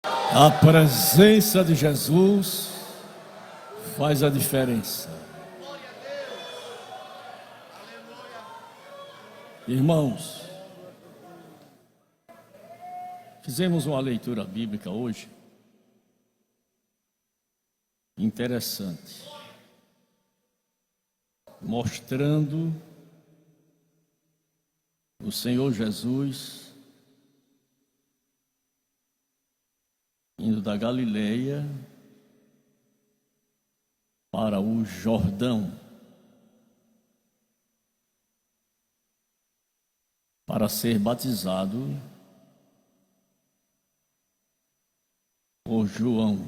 A presença de Jesus faz a diferença. Irmãos, fizemos uma leitura bíblica hoje interessante, mostrando o Senhor Jesus indo da Galileia para o Jordão, para ser batizado por João.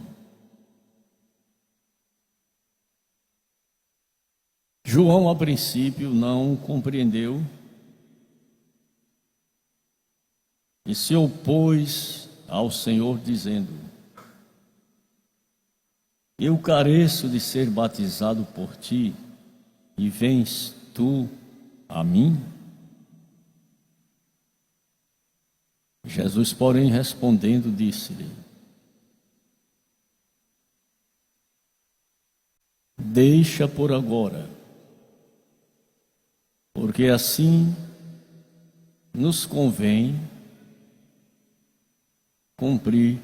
João, a princípio, não compreendeu e se opôs ao Senhor, dizendo: eu careço de ser batizado por ti, e vens tu a mim? Jesus, porém, respondendo, disse-lhe: deixa por agora, porque assim nos convém cumprir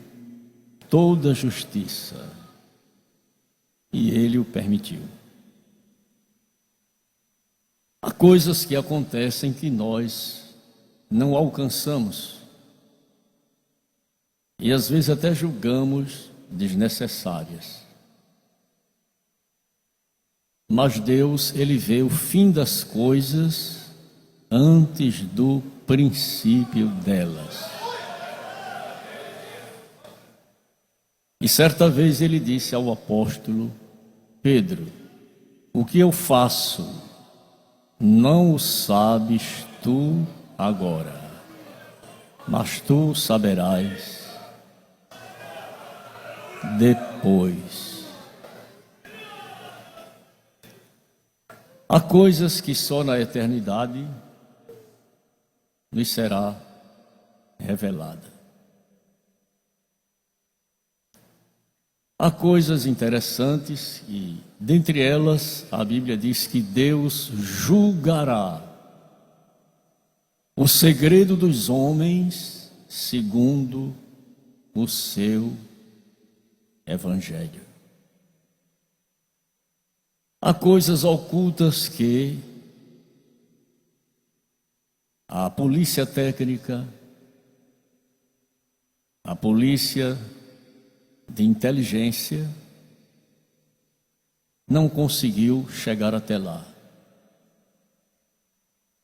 toda a justiça. E ele o permitiu. Há coisas que acontecem que nós não alcançamos e às vezes até julgamos desnecessárias. Mas Deus, Ele vê o fim das coisas antes do princípio delas. E certa vez Ele disse ao apóstolo Pedro: o que eu faço, não o sabes tu agora, mas tu saberás depois. Há coisas que só na eternidade nos será revelada. Há coisas interessantes e, dentre elas, a Bíblia diz que Deus julgará o segredo dos homens segundo o seu Evangelho. Há coisas ocultas que a polícia técnica, a polícia de inteligência não conseguiu chegar até lá.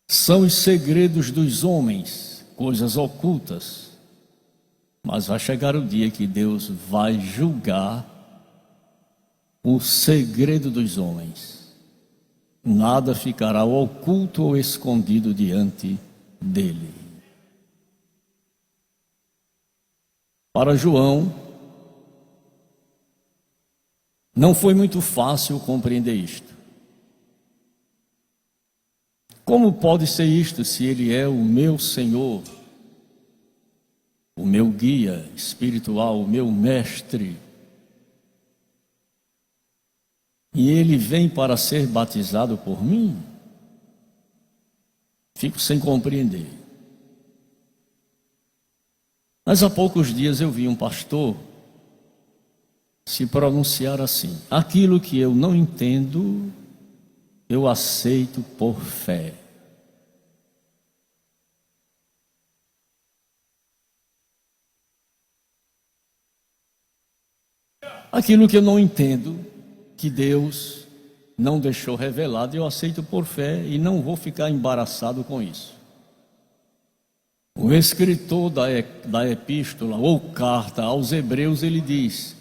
São os segredos dos homens, coisas ocultas, mas vai chegar o dia que Deus vai julgar o segredo dos homens. Nada ficará oculto ou escondido diante dele. Para João, não foi muito fácil compreender isto. Como pode ser isto se Ele é o meu Senhor, o meu guia espiritual, o meu mestre? E Ele vem para ser batizado por mim? Fico sem compreender. Mas há poucos dias eu vi um pastor se pronunciar assim: aquilo que eu não entendo, eu aceito por fé. Aquilo que eu não entendo, que Deus não deixou revelado, eu aceito por fé e não vou ficar embaraçado com isso. O escritor da epístola ou carta aos Hebreus, ele diz: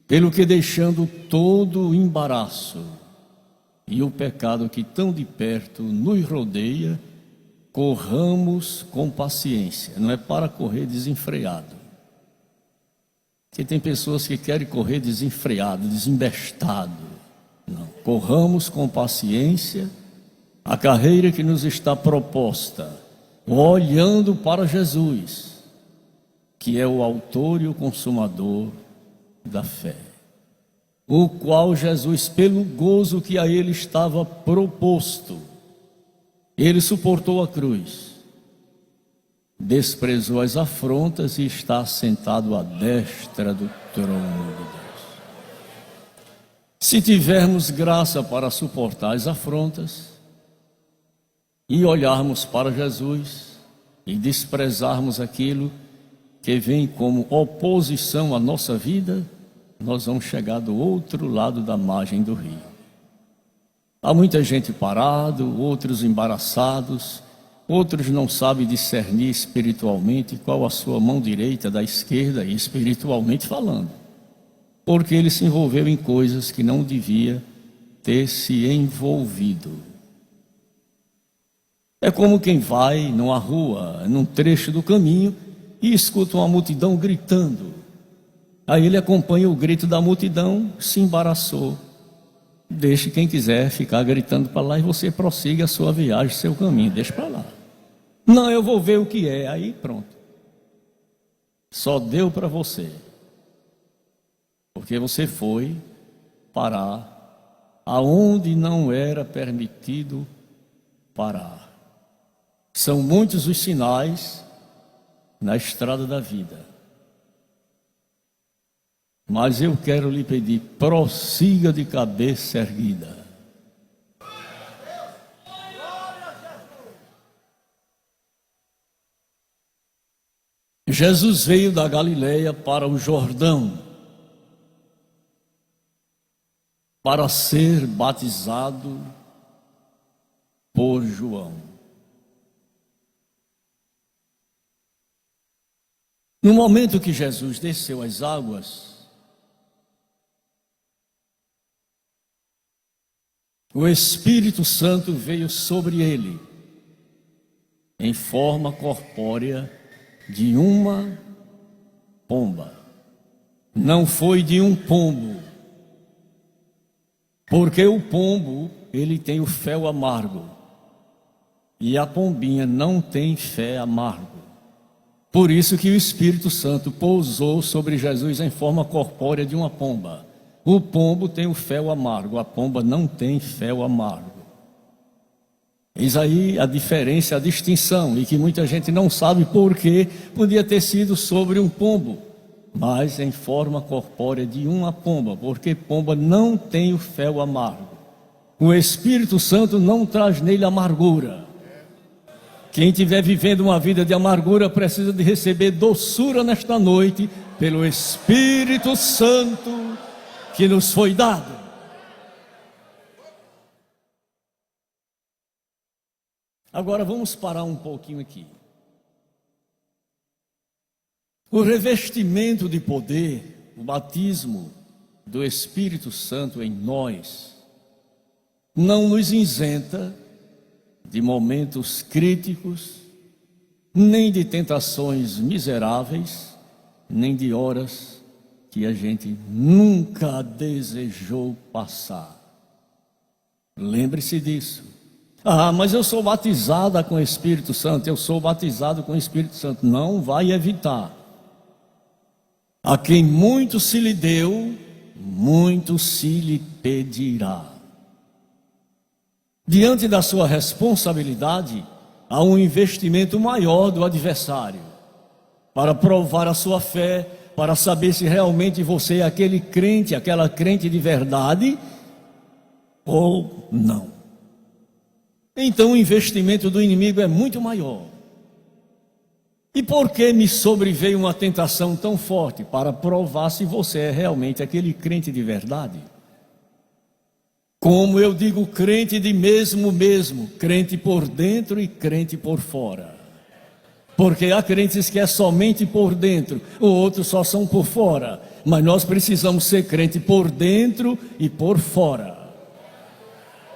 pelo que deixando todo o embaraço e o pecado que tão de perto nos rodeia, corramos com paciência. Não é para correr desenfreado. Porque tem pessoas que querem correr desenfreado, desembestado. Não, corramos com paciência a carreira que nos está proposta, olhando para Jesus, que é o autor e o consumador da fé, o qual Jesus, pelo gozo que a ele estava proposto, ele suportou a cruz, desprezou as afrontas e está sentado à destra do trono de Deus. Se tivermos graça para suportar as afrontas e olharmos para Jesus e desprezarmos aquilo que vem como oposição à nossa vida, nós vamos chegar do outro lado da margem do rio. Há muita gente parado, outros embaraçados, outros não sabem discernir espiritualmente qual a sua mão direita da esquerda, e espiritualmente falando, porque ele se envolveu em coisas que não devia ter se envolvido. É como quem vai numa rua, num trecho do caminho, e escuta uma multidão gritando. Aí ele acompanha o grito da multidão, se embaraçou. Deixe quem quiser ficar gritando para lá e você prossiga a sua viagem, seu caminho, deixa para lá. Não, eu vou ver o que é. Aí pronto. Só deu para você. Porque você foi parar aonde não era permitido parar. São muitos os sinais na estrada da vida. Mas eu quero lhe pedir, prossiga de cabeça erguida. Jesus veio da Galileia para o Jordão para ser batizado por João. No momento que Jesus desceu as águas, o Espírito Santo veio sobre ele, em forma corpórea de uma pomba. Não foi de um pombo, porque o pombo, ele tem o fel amargo, e a pombinha não tem fel amargo. Por isso que o Espírito Santo pousou sobre Jesus em forma corpórea de uma pomba. O pombo tem o fel amargo, a pomba não tem fel amargo. Eis aí a diferença, a distinção, e que muita gente não sabe por que podia ter sido sobre um pombo, mas em forma corpórea de uma pomba, porque pomba não tem o fel amargo. O Espírito Santo não traz nele amargura. Quem estiver vivendo uma vida de amargura precisa de receber doçura nesta noite pelo Espírito Santo que nos foi dado. Agora vamos parar um pouquinho aqui. O revestimento de poder, o batismo do Espírito Santo em nós, não nos isenta de momentos críticos, nem de tentações miseráveis, nem de horas que a gente nunca desejou passar. Lembre-se disso. Ah, mas eu sou batizada com o Espírito Santo, eu sou batizado com o Espírito Santo. Não vai evitar. A quem muito se lhe deu, muito se lhe pedirá. Diante da sua responsabilidade, há um investimento maior do adversário, para provar a sua fé, para saber se realmente você é aquele crente, aquela crente de verdade, ou não. Então o investimento do inimigo é muito maior. E por que me sobreveio uma tentação tão forte? Para provar se você é realmente aquele crente de verdade. Como eu digo, crente de mesmo, crente por dentro e crente por fora. Porque há crentes que é somente por dentro, os outros só são por fora. Mas nós precisamos ser crente por dentro e por fora.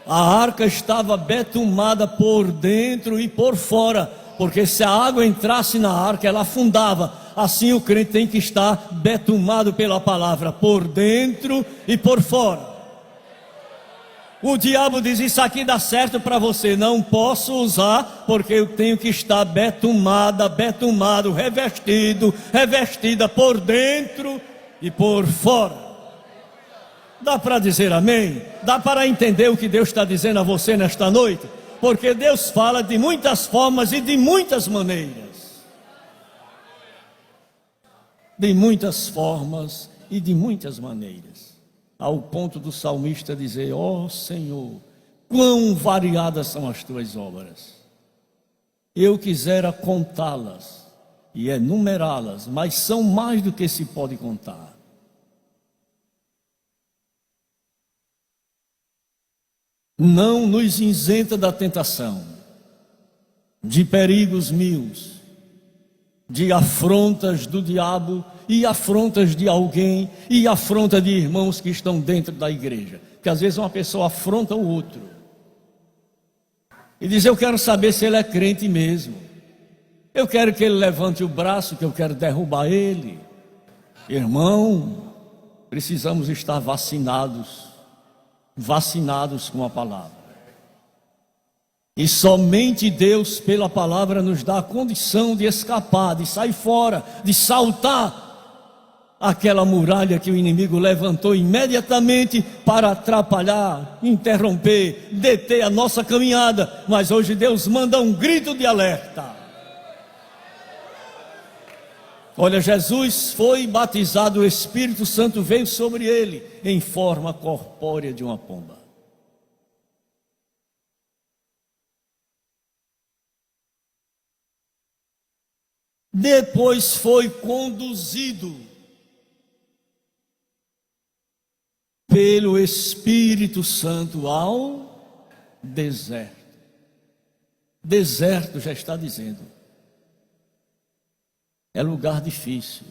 A arca estava betumada por dentro e por fora, porque se a água entrasse na arca, ela afundava. Assim o crente tem que estar betumado pela palavra, por dentro e por fora. O diabo diz: isso aqui dá certo para você, não posso usar, porque eu tenho que estar betumado, revestida por dentro e por fora. Dá para dizer amém? Dá para entender o que Deus está dizendo a você nesta noite? Porque Deus fala de muitas formas e de muitas maneiras. De muitas formas e de muitas maneiras. Ao ponto do salmista dizer: ó Senhor, quão variadas são as tuas obras. Eu quisera contá-las e enumerá-las, mas são mais do que se pode contar. Não nos isenta da tentação, de perigos mil, de afrontas do diabo e afrontas de alguém e afronta de irmãos que estão dentro da igreja. Porque às vezes uma pessoa afronta o outro e diz: eu quero saber se ele é crente mesmo, eu quero que ele levante o braço, que eu quero derrubar ele. Irmão, precisamos estar vacinados com a palavra. E somente Deus, pela palavra, nos dá a condição de escapar, de sair fora, de saltar aquela muralha que o inimigo levantou imediatamente para atrapalhar, interromper, deter a nossa caminhada. Mas hoje Deus manda um grito de alerta. Olha, Jesus foi batizado, o Espírito Santo veio sobre ele em forma corpórea de uma pomba. Depois foi conduzido pelo Espírito Santo ao deserto. Deserto já está dizendo. É lugar difícil.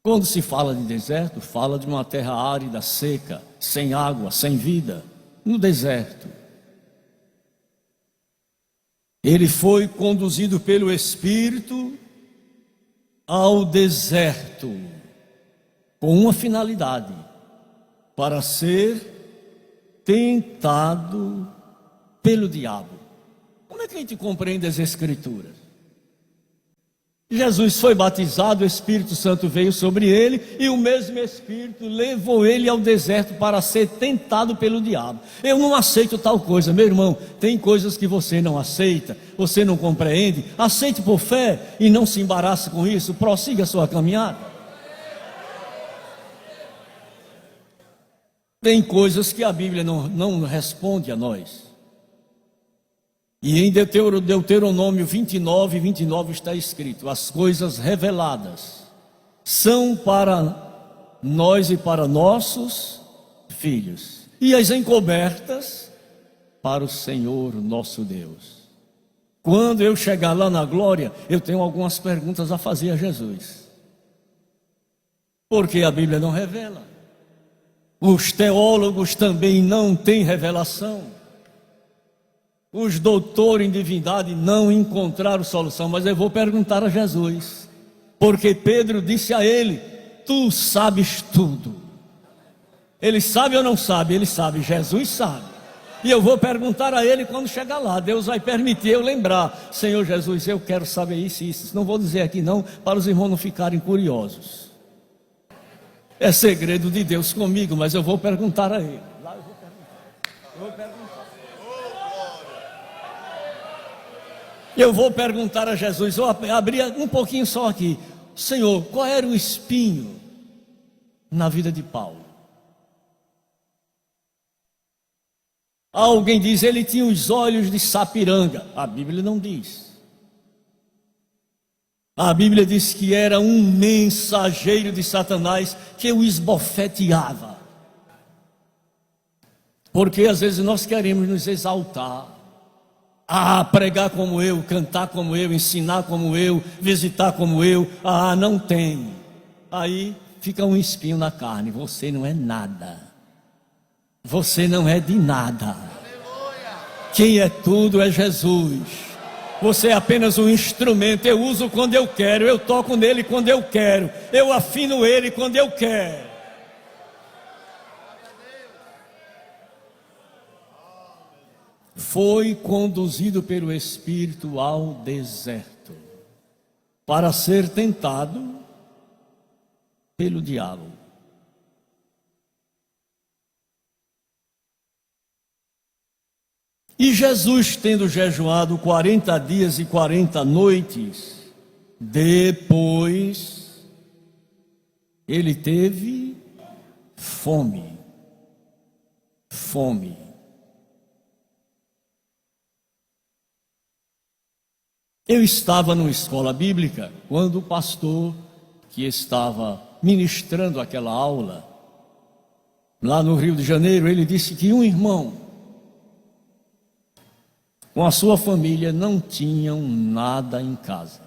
Quando se fala de deserto, fala de uma terra árida, seca, sem água, sem vida. No deserto. Ele foi conduzido pelo Espírito ao deserto, com uma finalidade: para ser tentado pelo diabo. Como é que a gente compreende as Escrituras? Jesus foi batizado, o Espírito Santo veio sobre ele e o mesmo Espírito levou ele ao deserto para ser tentado pelo diabo. Eu não aceito tal coisa, meu irmão. Tem coisas que você não aceita, você não compreende. Aceite por fé e não se embarace com isso. Prossiga a sua caminhada. Tem coisas que a Bíblia não responde a nós. E em Deuteronômio 29 está escrito: as coisas reveladas são para nós e para nossos filhos, e as encobertas para o Senhor nosso Deus. Quando eu chegar lá na glória, eu tenho algumas perguntas a fazer a Jesus. Porque a Bíblia não revela. Os teólogos também não têm revelação. Os doutores em divindade não encontraram solução, mas eu vou perguntar a Jesus, porque Pedro disse a ele: tu sabes tudo. Ele sabe ou não sabe? Ele sabe, Jesus sabe. E eu vou perguntar a ele quando chegar lá. Deus vai permitir eu lembrar: Senhor Jesus, eu quero saber isso e isso. Não vou dizer aqui não, para os irmãos não ficarem curiosos. É segredo de Deus comigo, mas eu vou perguntar a ele. Lá eu vou perguntar. Eu vou perguntar a Jesus. Eu abri um pouquinho só aqui. Senhor, qual era o espinho na vida de Paulo? Alguém diz: ele tinha os olhos de sapiranga. A Bíblia não diz. A Bíblia diz que era um mensageiro de Satanás que o esbofeteava. Porque às vezes nós queremos nos exaltar. Pregar como eu, cantar como eu, ensinar como eu, visitar como eu. Não tem. Aí fica um espinho na carne. Você não é nada. Você não é de nada. Quem é tudo é Jesus. Você é apenas um instrumento. Eu uso quando eu quero, eu toco nele quando eu quero, eu afino ele quando eu quero. foi conduzido pelo Espírito ao deserto para ser tentado pelo diabo. E Jesus, tendo jejuado 40 dias e 40 noites, depois ele teve fome. Fome. Eu estava numa escola bíblica quando o pastor que estava ministrando aquela aula, lá no Rio de Janeiro, ele disse que um irmão com a sua família não tinham nada em casa.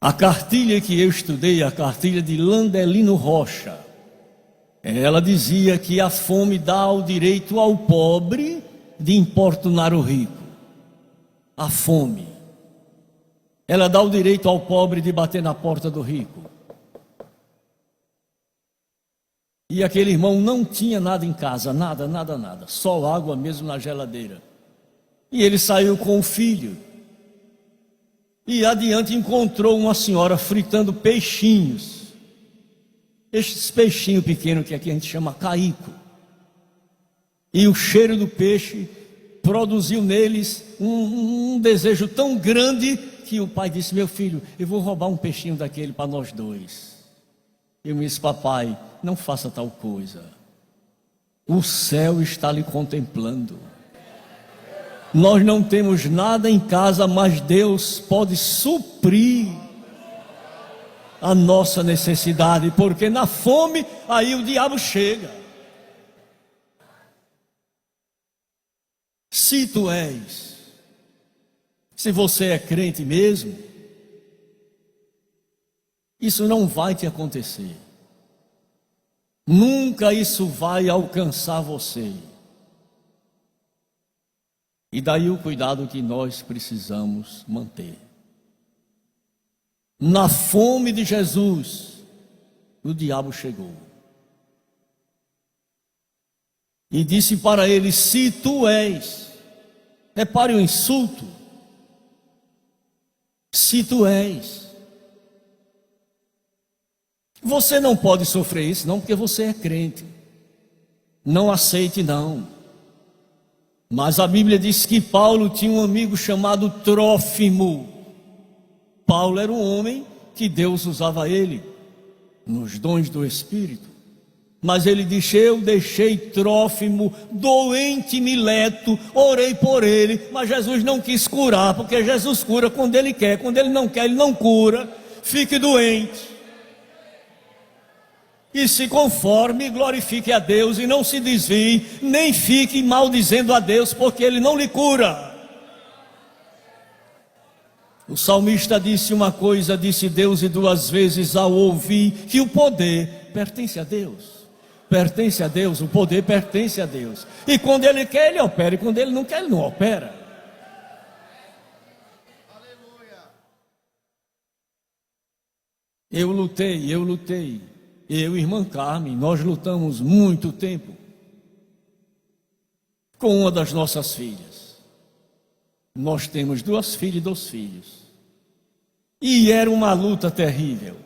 A cartilha que eu estudei, a cartilha de Landelino Rocha, ela dizia que a fome dá o direito ao pobre de importunar o rico. A fome, ela dá o direito ao pobre de bater na porta do rico. E aquele irmão não tinha nada em casa, nada, só água mesmo na geladeira. E ele saiu com o filho. E adiante encontrou uma senhora fritando peixinhos. Estes peixinhos pequenos que aqui a gente chama caico. E o cheiro do peixe produziu neles um desejo tão grande que o pai disse: meu filho, eu vou roubar um peixinho daquele para nós dois. Eu me disse: papai, não faça tal coisa. O céu está lhe contemplando. Nós não temos nada em casa, mas Deus pode suprir a nossa necessidade, porque na fome aí o diabo chega. Se tu és, se você é crente mesmo, isso não vai te acontecer. Nunca isso vai alcançar você. E daí o cuidado que nós precisamos manter. Na fome de Jesus, o diabo chegou e disse para ele: se tu és, repare o insulto, se tu és, você não pode sofrer isso não, porque você é crente, não aceite não. Mas a Bíblia diz que Paulo tinha um amigo chamado Trófimo. Paulo era um homem que Deus usava ele nos dons do Espírito. Mas ele disse: eu deixei Trófimo doente, Mileto, orei por ele, mas Jesus não quis curar, porque Jesus cura quando ele quer, quando ele não quer, ele não cura. Fique doente e se conforme, glorifique a Deus e não se desvie, nem fique maldizendo a Deus, porque ele não lhe cura. O salmista disse uma coisa, disse Deus e duas vezes ao ouvir que o poder pertence a Deus. Pertence a Deus, o poder pertence a Deus. E quando ele quer, ele opera, e quando ele não quer, ele não opera. Eu lutei. Eu e irmã Carmen, nós lutamos muito tempo com uma das nossas filhas. Nós temos 2 filhas e 2 filhos. E era uma luta terrível.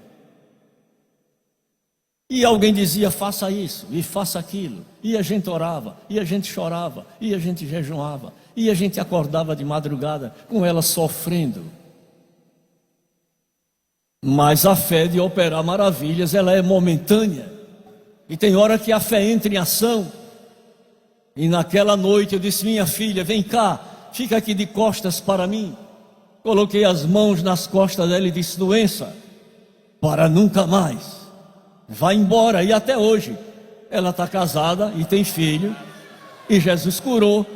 E alguém dizia: faça isso e faça aquilo. E a gente orava, e a gente chorava, e a gente jejuava, e a gente acordava de madrugada com ela sofrendo. Mas a fé de operar maravilhas, ela é momentânea. E tem hora que a fé entra em ação. E naquela noite eu disse: minha filha, vem cá, fica aqui de costas para mim. Coloquei as mãos nas costas dela e disse: doença, para nunca mais. Vai embora. E até hoje ela está casada e tem filho. E Jesus curou.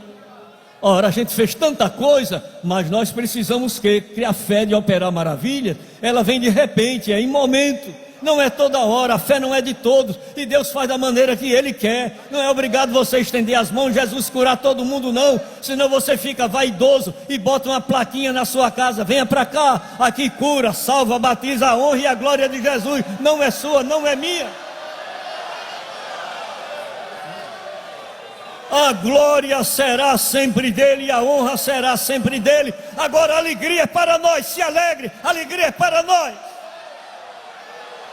Ora, a gente fez tanta coisa, mas nós precisamos que a fé de operar maravilha, ela vem de repente, é em momento, não é toda hora, a fé não é de todos, e Deus faz da maneira que Ele quer. Não é obrigado você estender as mãos, Jesus curar todo mundo não, senão você fica vaidoso e bota uma plaquinha na sua casa: venha para cá, aqui cura, salva, batiza, a honra e a glória de Jesus, não é sua, não é minha. A glória será sempre dele e a honra será sempre dele. Agora a alegria é para nós, se alegre, a alegria é para nós.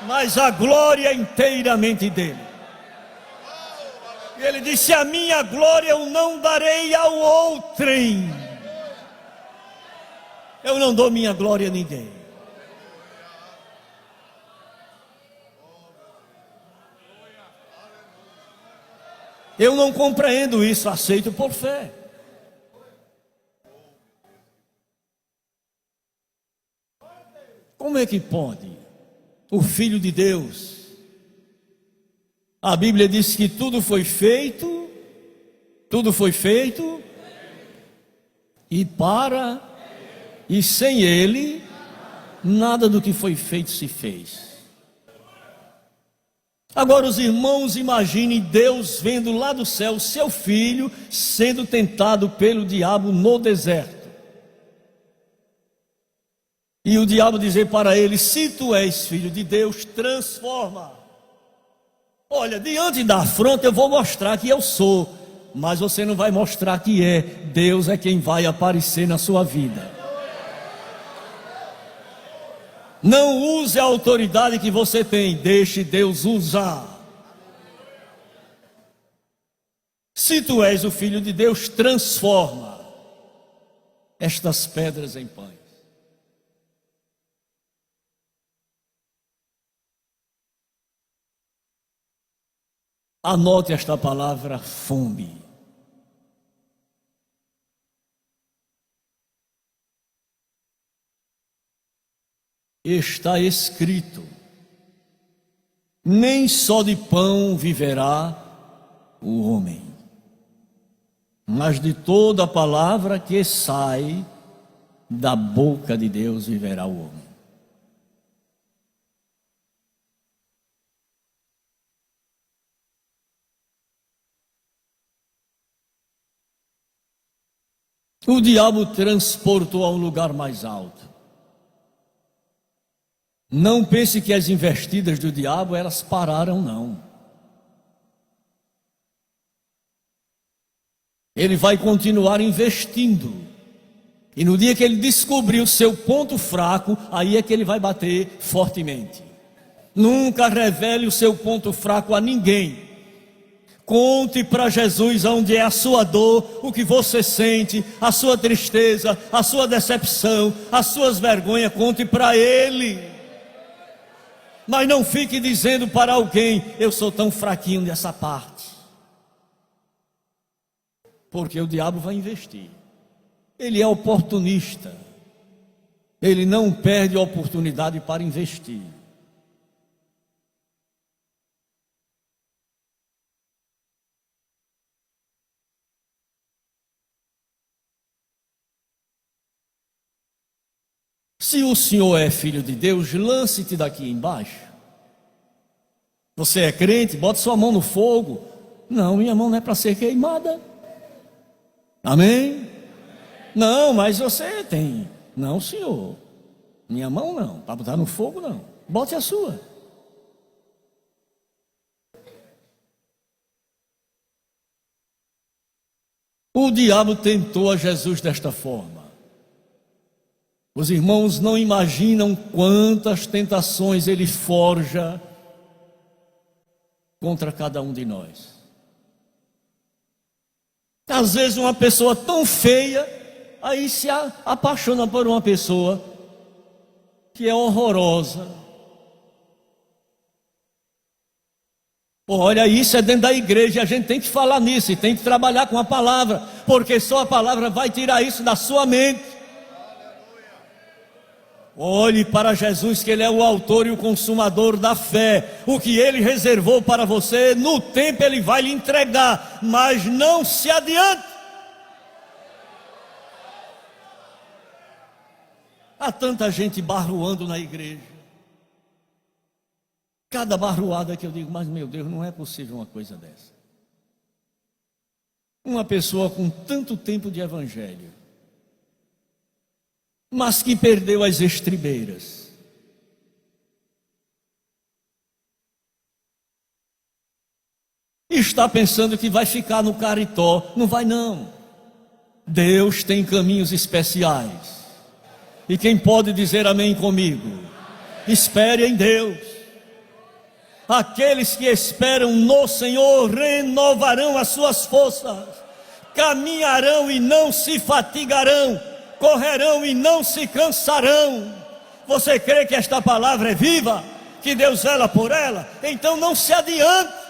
Mas a glória é inteiramente dele. E ele disse: a minha glória eu não darei ao outrem. Eu não dou minha glória a ninguém. Eu não compreendo isso, aceito por fé. Como é que pode o Filho de Deus? A Bíblia diz que tudo foi feito, e sem Ele, nada do que foi feito se fez. Agora os irmãos imaginem Deus vendo lá do céu seu filho sendo tentado pelo diabo no deserto. E o diabo dizer para ele: se tu és filho de Deus, transforma. Olha, diante da afronta eu vou mostrar que eu sou, mas você não vai mostrar que é. Deus é quem vai aparecer na sua vida. Não use a autoridade que você tem, deixe Deus usar. Se tu és o Filho de Deus, transforma estas pedras em pães. Anote esta palavra: fome. Está escrito: nem só de pão viverá o homem, mas de toda a palavra que sai da boca de Deus viverá o homem. O diabo transportou a um lugar mais alto. Não pense que as investidas do diabo, elas pararam, não. Ele vai continuar investindo. E no dia que ele descobrir o seu ponto fraco, aí é que ele vai bater fortemente. Nunca revele o seu ponto fraco a ninguém. Conte para Jesus onde é a sua dor, o que você sente, a sua tristeza, a sua decepção, as suas vergonhas. Conte para Ele. Mas não fique dizendo para alguém: eu sou tão fraquinho nessa parte. Porque o diabo vai investir. Ele é oportunista. Ele não perde a oportunidade para investir. Se o senhor é filho de Deus, lance-te daqui embaixo. Você é crente, bota sua mão no fogo. Não, minha mão não é para ser queimada. Amém? Não, mas você tem. Não, senhor. Minha mão não, para botar no fogo não. Bote a sua. O diabo tentou a Jesus desta forma. Os irmãos não imaginam quantas tentações ele forja contra cada um de nós. Às vezes uma pessoa tão feia, aí se apaixona por uma pessoa que é horrorosa. Olha, isso é dentro da igreja, a gente tem que falar nisso e tem que trabalhar com a palavra, porque só a palavra vai tirar isso da sua mente. Olhe para Jesus, que Ele é o autor e o consumador da fé. O que Ele reservou para você, no tempo Ele vai lhe entregar. Mas não se adiante. Há tanta gente barruando na igreja. Cada barruada que eu digo: mas meu Deus, não é possível uma coisa dessa. Uma pessoa com tanto tempo de evangelho, mas que perdeu as estribeiras. está pensando que vai ficar no caritó. Não vai não. Deus tem caminhos especiais. E quem pode dizer amém comigo? Espere em Deus. Aqueles que esperam no Senhor renovarão as suas forças, caminharão e não se fatigarão, correrão e não se cansarão. Você crê que esta palavra é viva? Que Deus vela por ela? Então não se adiante.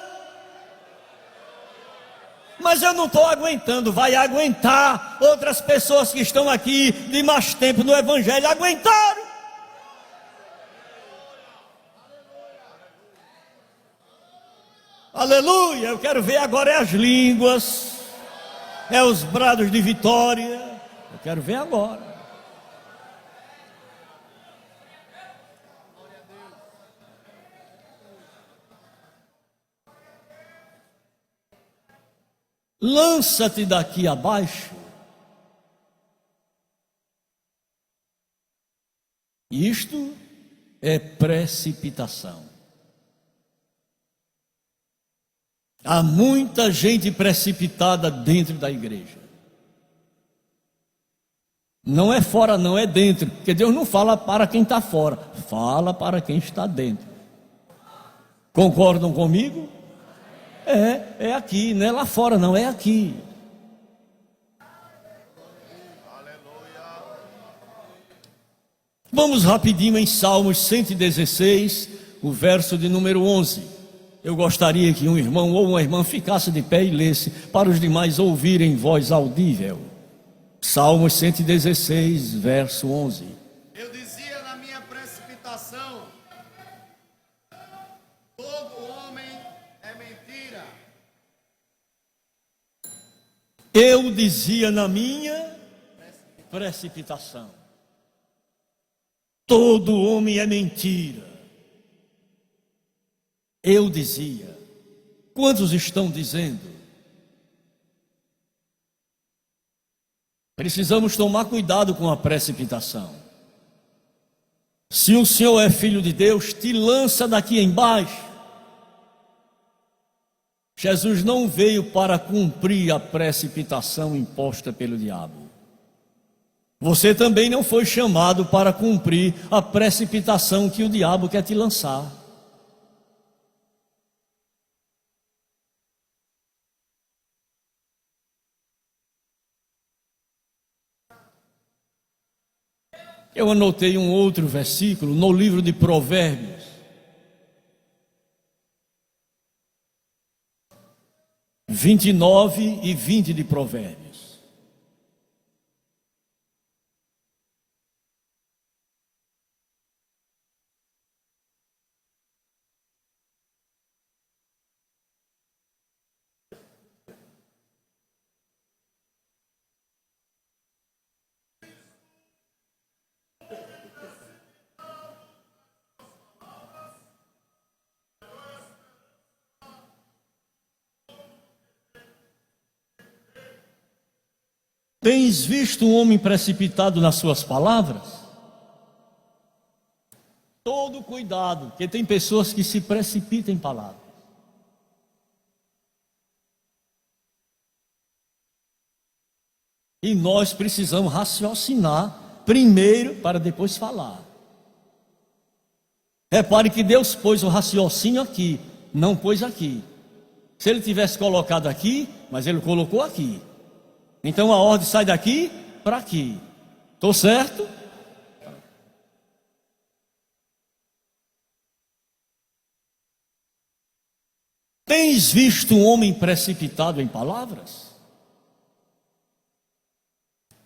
Mas eu não estou aguentando. Vai aguentar. Outras pessoas que estão aqui de mais tempo no Evangelho aguentaram. Aleluia. Eu quero ver agora as línguas, os brados de vitória. Eu quero ver agora. Lança-te daqui abaixo. Isto é precipitação. Há muita gente precipitada dentro da igreja. Não é fora, não, é dentro. Porque Deus não fala para quem está fora, fala para quem está dentro. Concordam comigo? É aqui, não é lá fora, não, é aqui. Vamos rapidinho em Salmos 116, o verso de número 11. Eu gostaria que um irmão ou uma irmã ficasse de pé e lesse, para os demais ouvirem em voz audível. Salmos 116, verso 11. Eu dizia na minha precipitação: todo homem é mentira. Eu dizia na minha precipitação: todo homem é mentira. Eu dizia. Quantos estão dizendo? Precisamos tomar cuidado com a precipitação. Se o Senhor é filho de Deus, te lança daqui embaixo. Jesus não veio para cumprir a precipitação imposta pelo diabo. Você também não foi chamado para cumprir a precipitação que o diabo quer te lançar. Eu anotei um outro versículo no livro de Provérbios. Vinte e 29 e 20 de Provérbios. Tens visto um homem precipitado nas suas palavras? Todo cuidado, porque tem pessoas que se precipitam em palavras. E nós precisamos raciocinar primeiro para depois falar. Repare que Deus pôs o raciocínio aqui, não pôs aqui. Se Ele tivesse colocado aqui, mas Ele colocou aqui. Então a ordem sai daqui para aqui. Estou certo? Tens visto um homem precipitado em palavras?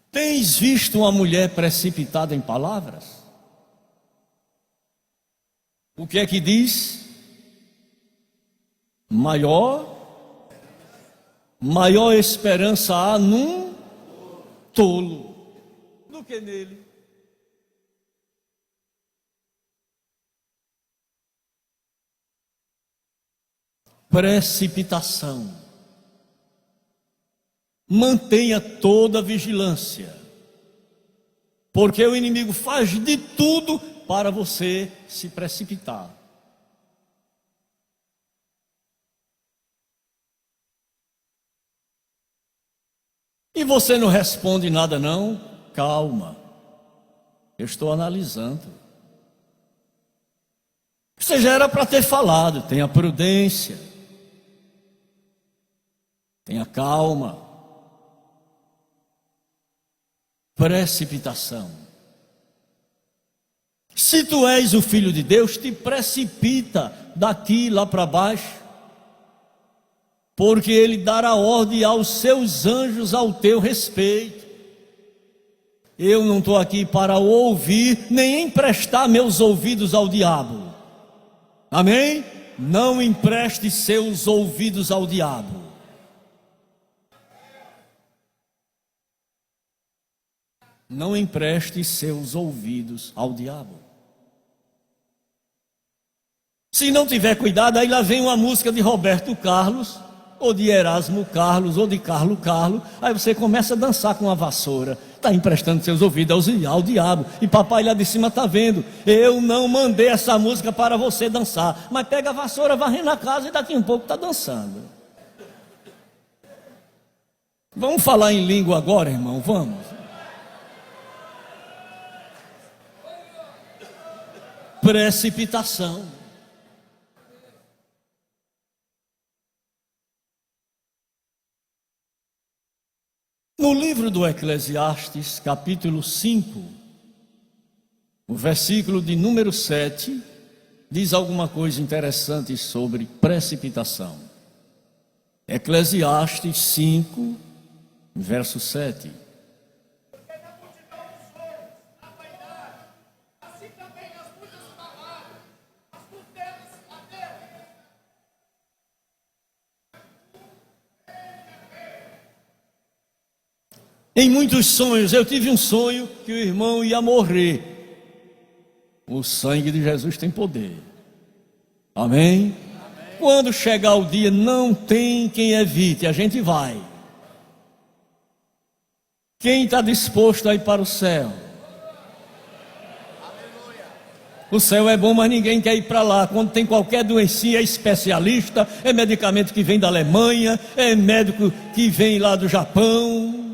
Tens visto uma mulher precipitada em palavras? O que é que diz? Maior esperança há num tolo do que nele. Precipitação. Mantenha toda a vigilância, porque o inimigo faz de tudo para você se precipitar. E você não responde nada não? Calma, eu estou analisando. Você já era para ter falado. Tenha prudência, tenha calma. Precipitação. Se tu és o Filho de Deus, te precipita daqui lá para baixo, porque Ele dará ordem aos seus anjos ao teu respeito. Eu não estou aqui para ouvir, nem emprestar meus ouvidos ao diabo. Amém? Não empreste seus ouvidos ao diabo. Não empreste seus ouvidos ao diabo. Se não tiver cuidado, aí lá vem uma música de Roberto Carlos, ou de Erasmo Carlos, ou de Carlos Carlos. Aí você começa a dançar com a vassoura. Está emprestando seus ouvidos ao diabo. E papai lá de cima está vendo. Eu não mandei essa música para você dançar. Mas pega a vassoura, varre na casa e daqui a um pouco está dançando. Vamos falar em língua agora, irmão? Vamos. Precipitação. No livro do Eclesiastes, capítulo 5, o versículo de número 7, diz alguma coisa interessante sobre precipitação. Eclesiastes 5, verso 7. Em muitos sonhos, eu tive um sonho que o irmão ia morrer. O sangue de Jesus tem poder. Amém? Quando chegar o dia, não tem quem evite, a gente vai. Quem está disposto a ir para o céu? O céu é bom, mas ninguém quer ir para lá. Quando tem qualquer doencinha, é especialista, é medicamento que vem da Alemanha, é médico que vem lá do Japão.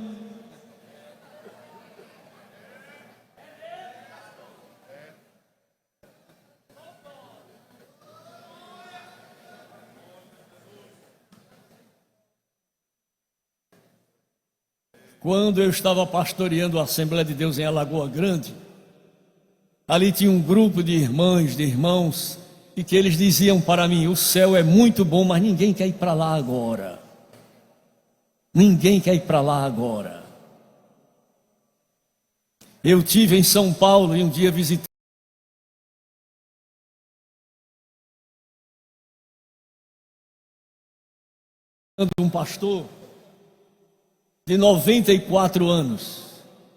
Quando eu estava pastoreando a Assembleia de Deus em Alagoa Grande, ali tinha um grupo de irmãs, de irmãos, e que eles diziam para mim: o céu é muito bom, mas ninguém quer ir para lá agora. Ninguém quer ir para lá agora. Eu tive em São Paulo e um dia visitei um pastor de 94 anos.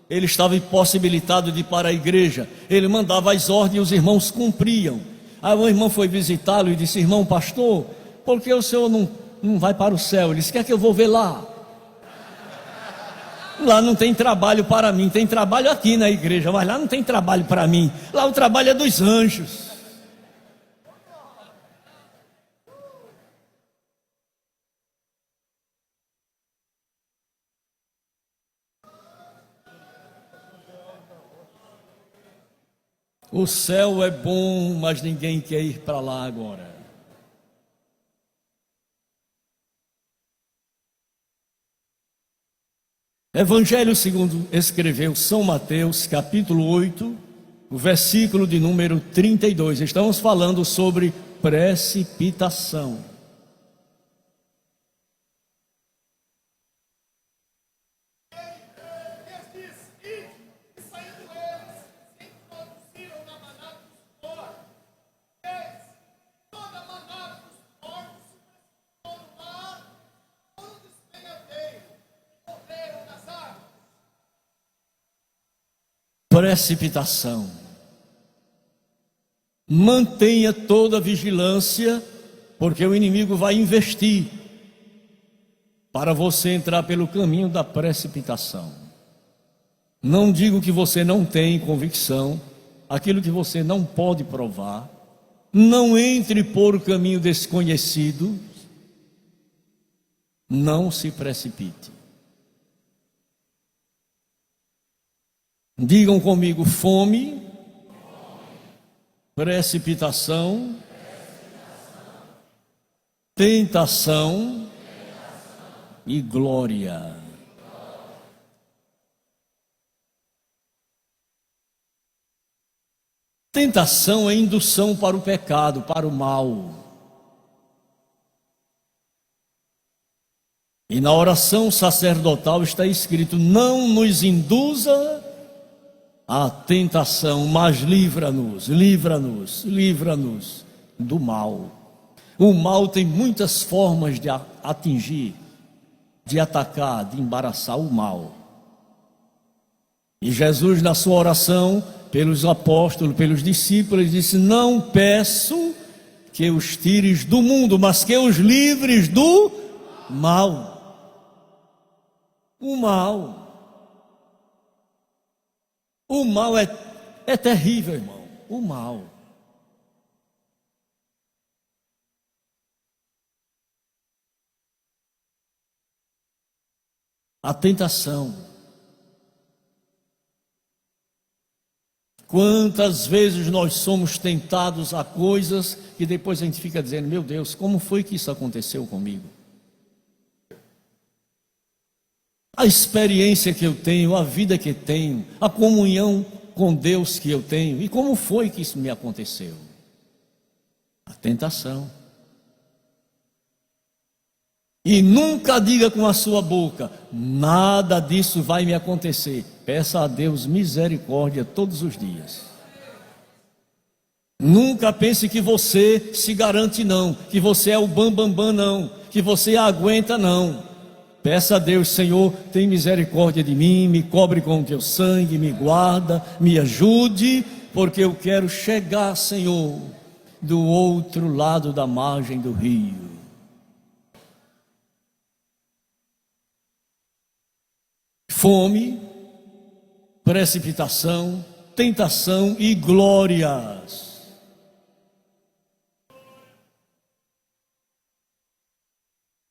Ele estava impossibilitado de ir para a igreja. Ele mandava as ordens e os irmãos cumpriam. Aí o irmão foi visitá-lo e disse: irmão pastor, por que o senhor não vai para o céu? Ele disse: quer que eu vou ver lá? Lá não tem trabalho para mim. Tem trabalho aqui na igreja, mas lá não tem trabalho para mim. Lá o trabalho é dos anjos. O céu é bom, mas ninguém quer ir para lá agora. Evangelho segundo escreveu São Mateus, capítulo 8, o versículo de número 32. Estamos falando sobre precipitação. Precipitação. Mantenha toda a vigilância, porque o inimigo vai investir para você entrar pelo caminho da precipitação. Não digo que você não tem convicção, aquilo que você não pode provar. Não entre por caminho desconhecido. Não se precipite. Digam comigo: fome, precipitação, tentação e glória. Tentação é indução para o pecado, para o mal. E na oração sacerdotal está escrito: não nos induza à tentação, mas livra-nos, livra-nos, livra-nos do mal. O mal tem muitas formas de atingir, de atacar, de embaraçar o mal. E Jesus, na sua oração, pelos apóstolos, pelos discípulos, disse: não peço que os tires do mundo, mas que os livres do mal. O mal é terrível, irmão. O mal. A tentação. Quantas vezes nós somos tentados a coisas que depois a gente fica dizendo: meu Deus, como foi que isso aconteceu comigo? A experiência que eu tenho, a vida que tenho, a comunhão com Deus que eu tenho, e como foi que isso me aconteceu? A tentação. E nunca diga com a sua boca: nada disso vai me acontecer. Peça a Deus misericórdia todos os dias. Nunca pense que você se garante, não, que você é o bambambam, não, que você aguenta, não. Peça a Deus: Senhor, tem misericórdia de mim, me cobre com o teu sangue, me guarda, me ajude, porque eu quero chegar, Senhor, do outro lado da margem do rio. Fome, precipitação, tentação e glórias.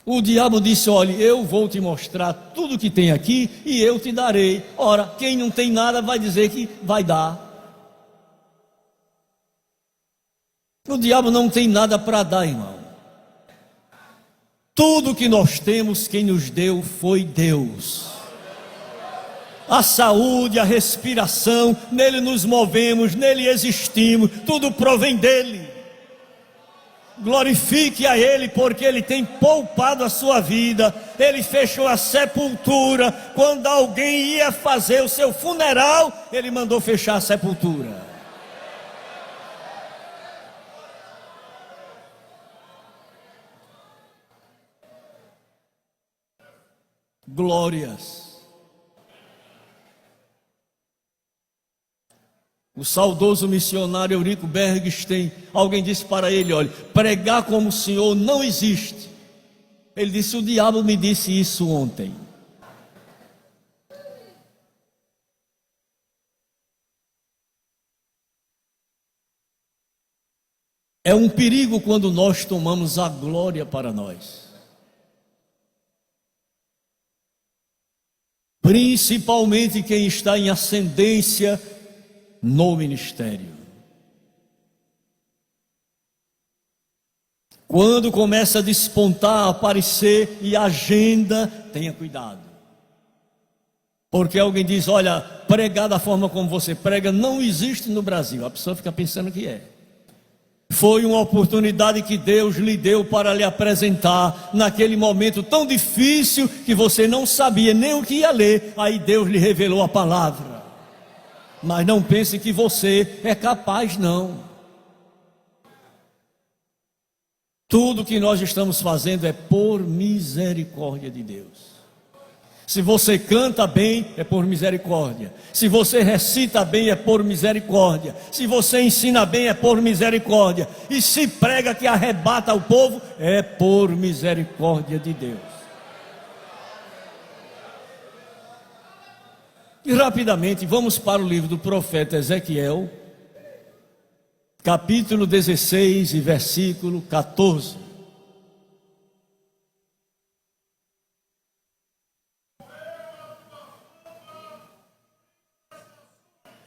O diabo disse: olha, eu vou te mostrar tudo que tem aqui e eu te darei. Ora, quem não tem nada vai dizer que vai dar. O diabo não tem nada para dar, irmão. Tudo que nós temos, quem nos deu foi Deus. A saúde, a respiração, nele nos movemos, nele existimos, tudo provém dele. Glorifique a Ele, porque Ele tem poupado a sua vida. Ele fechou a sepultura. Quando alguém ia fazer o seu funeral, Ele mandou fechar a sepultura. Glórias. O saudoso missionário Eurico Bergstein, alguém disse para ele: olha, pregar como o Senhor não existe. Ele disse: o diabo me disse isso ontem. É um perigo quando nós tomamos a glória para nós. Principalmente quem está em ascendência no ministério. Quando começa a despontar, a aparecer e a agenda, tenha cuidado. Porque alguém diz: olha, pregar da forma como você prega não existe no Brasil. A pessoa fica pensando que é. Foi uma oportunidade que Deus lhe deu para lhe apresentar naquele momento tão difícil que você não sabia nem o que ia ler. Aí Deus lhe revelou a palavra. Mas não pense que você é capaz, não. Tudo que nós estamos fazendo é por misericórdia de Deus. Se você canta bem, é por misericórdia. Se você recita bem, é por misericórdia. Se você ensina bem, é por misericórdia. E se prega que arrebata o povo, é por misericórdia de Deus. E rapidamente vamos para o livro do profeta Ezequiel, capítulo 16 e versículo 14.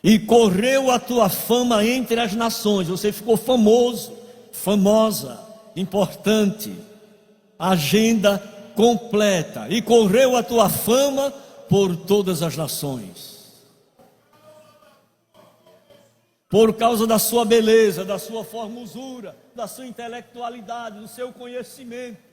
e correu a tua fama entre as nações. Você ficou famoso, famosa, importante, agenda completa, e correu a tua fama por todas as nações, por causa da sua beleza, da sua formosura, da sua intelectualidade, do seu conhecimento.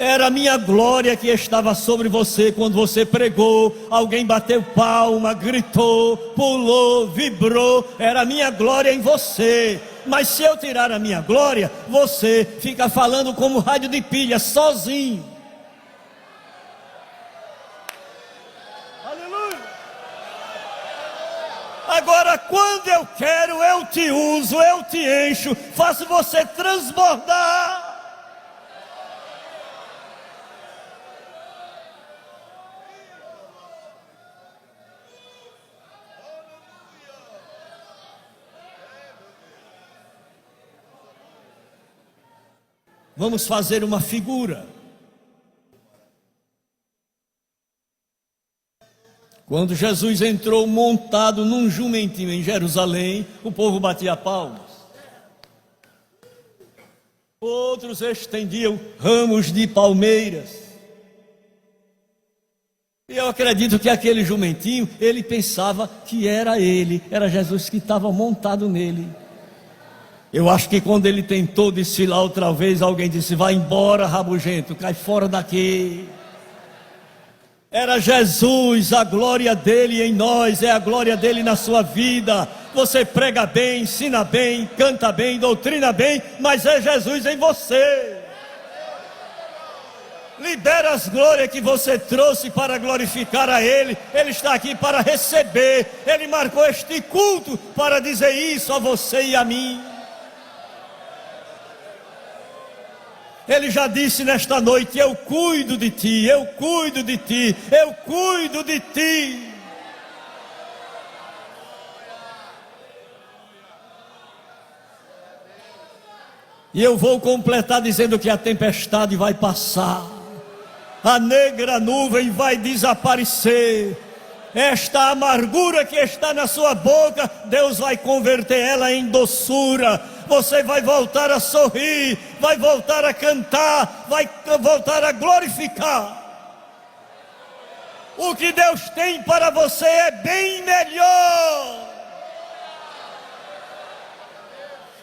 Era a minha glória que estava sobre você quando você pregou. Alguém bateu palma, gritou, pulou, vibrou. Era a minha glória em você. Mas se eu tirar a minha glória, você fica falando como rádio de pilha, sozinho. Aleluia! Agora, quando eu quero, eu te uso, eu te encho, faço você transbordar. Vamos fazer uma figura. Quando Jesus entrou montado num jumentinho em Jerusalém, o povo batia palmas. Outros estendiam ramos de palmeiras. E eu acredito que aquele jumentinho, ele pensava que era ele, era Jesus que estava montado nele. Eu acho que quando ele tentou desfilar outra vez, alguém disse: vai embora, rabugento, cai fora daqui. Era Jesus, a glória dele em nós, é a glória dele na sua vida. Você prega bem, ensina bem, canta bem, doutrina bem, mas é Jesus em você. Libera as glórias que você trouxe para glorificar a Ele. Ele está aqui para receber. Ele marcou este culto para dizer isso a você e a mim. Ele já disse nesta noite: eu cuido de ti, eu cuido de ti, eu cuido de ti. E eu vou completar dizendo que a tempestade vai passar, a negra nuvem vai desaparecer. Esta amargura que está na sua boca, Deus vai converter ela em doçura. Você vai voltar a sorrir, vai voltar a cantar, vai voltar a glorificar. O que Deus tem para você é bem melhor.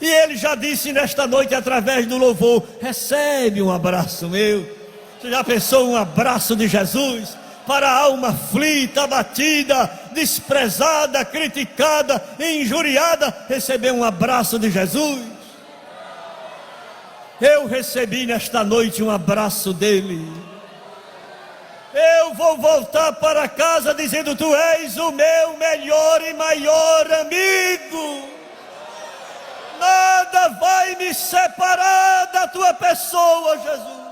E Ele já disse nesta noite através do louvor: recebe um abraço meu. Você já pensou um abraço de Jesus? Para a alma aflita, abatida, desprezada, criticada, injuriada, receber um abraço de Jesus. Eu recebi nesta noite um abraço dele. Eu vou voltar para casa dizendo: tu és o meu melhor e maior amigo. Nada vai me separar da tua pessoa, Jesus.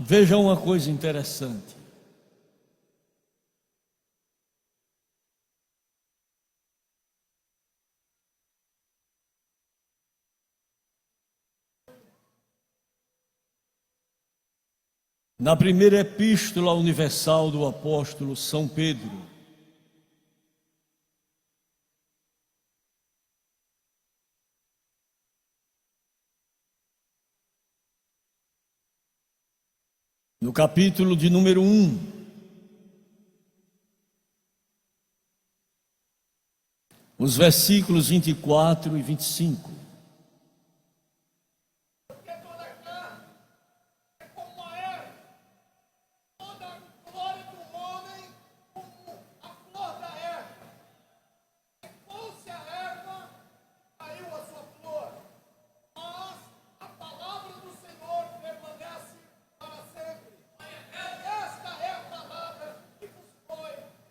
Veja uma coisa interessante. Na primeira epístola universal do apóstolo São Pedro, no capítulo de número 1, os versículos 24 e 25. Porque toda carne é como a erva, toda a glória do homem como a flor da erva. Secou-se a erva, caiu a sua flor, mas a palavra do Senhor permanece para sempre. Esta é a palavra que vos foi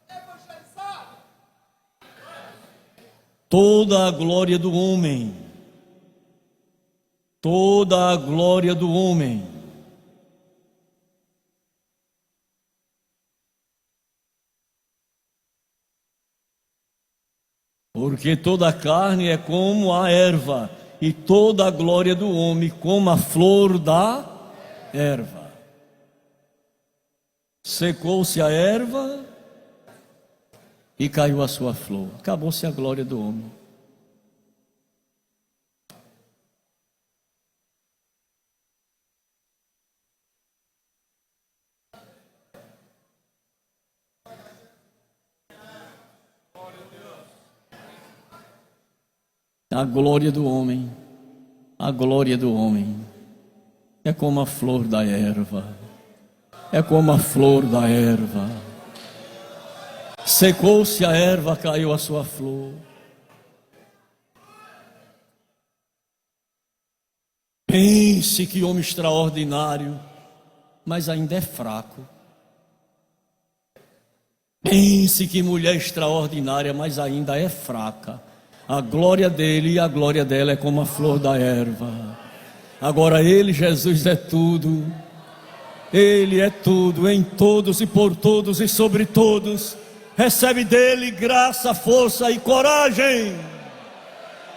evangelizada. Toda a glória do homem, toda a glória do homem, porque toda a carne é como a erva, e toda a glória do homem como a flor da erva. Secou-se a erva e caiu a sua flor. Acabou-se a glória do homem. A glória do homem, a glória do homem é como a flor da erva, é como a flor da erva. Secou-se a erva, caiu a sua flor. Pense que homem extraordinário, mas ainda é fraco. Pense que mulher extraordinária, mas ainda é fraca. A glória dele e a glória dela é como a flor da erva. Agora ele, Jesus, é tudo. Ele é tudo, em todos e por todos e sobre todos. Recebe dele graça, força e coragem.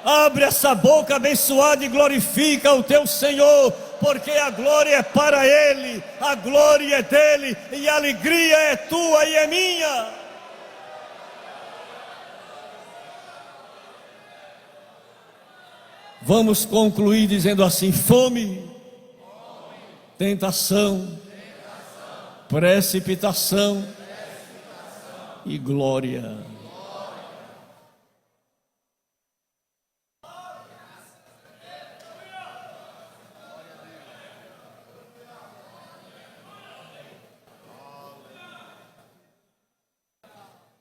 Abre essa boca abençoada e glorifica o teu Senhor, porque a glória é para ele, a glória é dele e a alegria é tua e é minha. Vamos concluir dizendo assim: fome, tentação, precipitação e glória.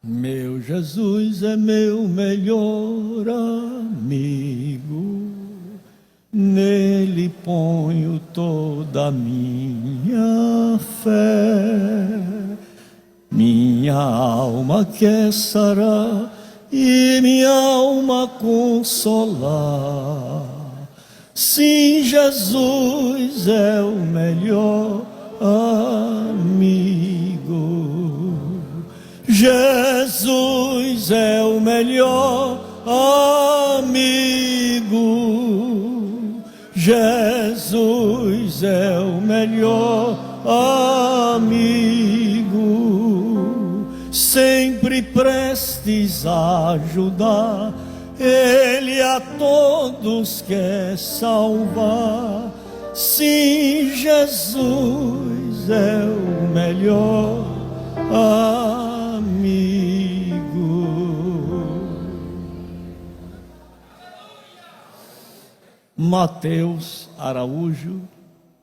Meu Jesus é meu melhor amigo, nele ponho toda a minha fé. Minha alma quer sarar e minha alma consolar. Sim, Jesus é o melhor amigo. Jesus é o melhor amigo. Jesus é o melhor amigo. Sempre prestes a ajudar, ele a todos quer salvar. Sim, Jesus é o melhor amigo. Mateus Araújo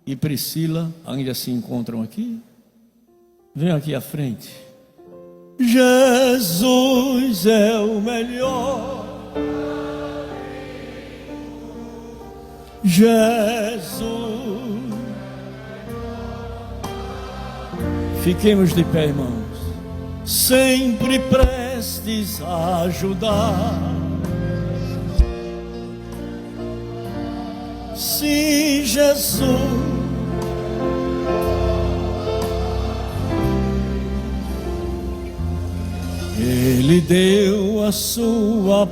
e Priscila ainda se encontram aqui? Vem aqui à frente. Jesus é o melhor. Jesus. Fiquemos de pé, irmãos. Sempre prestes a ajudar. Sim, Jesus. Ele deu a sua